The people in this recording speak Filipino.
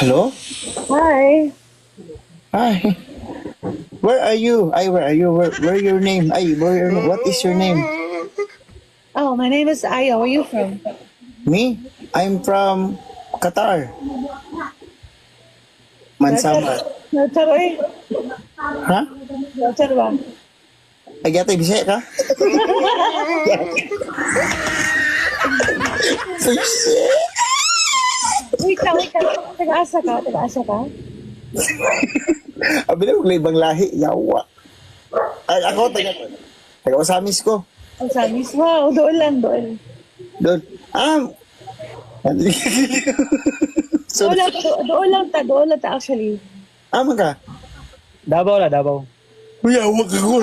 Hello? Hi. Hi. Where are you? Where are you? Where your name? What is your name? Oh, my name is Aya. Where are you from? Me? I'm from Qatar. Mansamar. Nautar eh. Ha? Nautar ba? Ay, gatay bisaya ka? Bisaya. Wait lang. Taga-asa ka? Taga-asa ka? Abi na, kung ibang lahi. Yawa. Ay, ako, taga-Osamis ko. Ang samis. Wow, doon lang, doon. Doon. Doon Sorry. lang, doon lang ta actually. Man ka? Davao lah, Davao. Uy, awag ako.